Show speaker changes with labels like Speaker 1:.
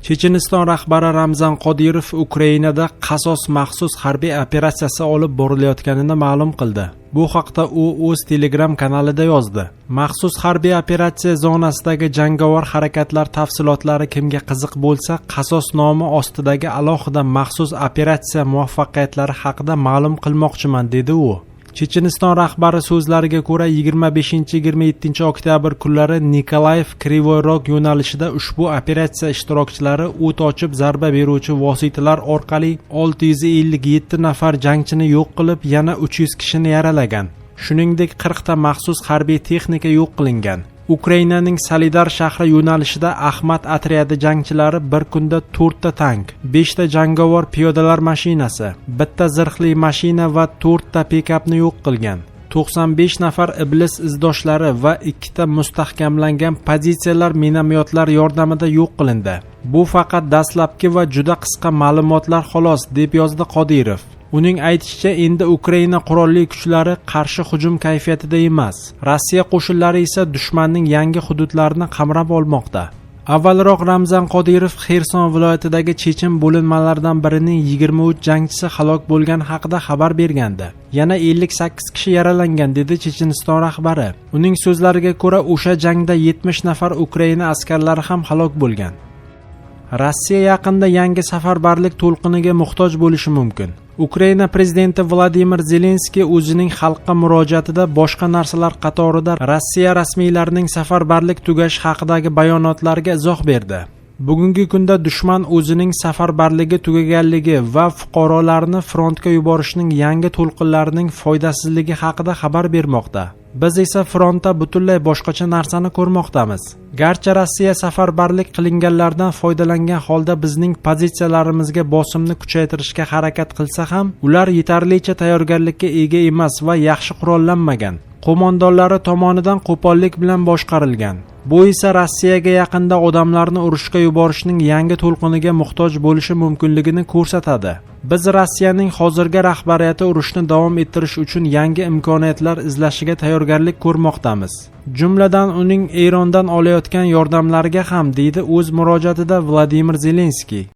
Speaker 1: Checheniston rahbari Ramzan Qodirov Ukrainada qasos maxsus harbiy operatsiyasi olib borilayotganini ma'lum qildi. Bu haqda u o'z Telegram kanalida yozdi. Maxsus harbiy operatsiya zonasidagi jangovar harakatlar tafsilotlari kimga qiziq bo'lsa, qasos nomi ostidagi alohida maxsus operatsiya muvaffaqiyatlari haqida ma'lum qilmoqchiman, dedi u. Checheniston rahbari so'zlariga ko'ra 25-27 oktyabr kunlari Nikolayev Krivoy Rog yo'nalishida ushbu operatsiya ishtirokchilari o't ochib zarba beruvchi vositalar orqali 657 nafar jangchini yo'q qilib, yana 300 kishini yaralagan. Shuningdek, 40 ta maxsus harbiy texnika yo'q qilingan. Ukrainaning Solidar shahri yo'nalishida Ahmad otryadi jangchilari bir kunda 4 ta tank, 5 ta jangovar piyodalar mashinasi, 1 ta zirhli mashina va 4 ta pikapni yo'q qilgan. 95 nafar iblis izdoshlari va 2 ta mustahkamlangan pozitsiyalar minomyotlar yordamida yo'q qilindi. Bu faqat dastlabki va juda qisqa ma'lumotlar xolos, deb yozdi Qodirov. Uning aytishicha, endi Ukraina qurolli kuchlari qarshi hujum kayfiyatida emas. Rossiya qo'shinlari esa dushmanning yangi hududlarini qamrab olmoqda. Avvalroq Ramzan Qodirov Xerson viloyatidagi chechen bo'linmalaridan birining 23 jangchisi halok bo'lgani haqida xabar bergandi. Yana 58 kishi yaralangan, dedi Checheniston rahbari. Uning so'zlariga ko'ra, o'sha jangda 70 nafar Ukraina askarlari ham halok bo'lgan. Rossiya yaqinda yangi safarbarlik to'lqiniga muhtoj bo'lishi mumkin. Ukraina prezidenti Vladimir Zelenskiy o'zining xalqqa murojaatida boshqa narsalar qatorida Rossiya rasmiylarining safarbarlik tugashi haqidagi bayonotlariga izoh berdi. Bugungi kunda dushman o'zining safarbarligi tugaganligi va fuqarolarni frontga yuborishning yangi to'lqinlarining foydasizligi haqida xabar bermoqda. Biz esa frontda butunlay boshqacha narsani ko'rmoqdamiz. Garchi Rossiya safarbarlik qilinganlardan foydalangan holda bizning pozitsiyalarimizga bosimni kuchaytirishga harakat qilsa ham, ular yetarlicha tayyorgarlikka ega emas va yaxshi qurollanmagan. Qo'mondonlari tomonidan qo'pollik bilan boshqarilgan. Bu esa Rossiyaga yaqinda odamlarni urushga yuborishning yangi to'lqiniga muhtoj bo'lishi mumkinligini ko'rsatadi. Biz Rossiyaning hozirgi rahbariyati urushni davom ettirish uchun yangi imkoniyatlar izlashiga tayyorgarlik ko'rmoqdamiz. Jumladan uning Erondan olayotgan yordamlariga ham, deydi o'z murojaatida Vladimir Zelenskiy.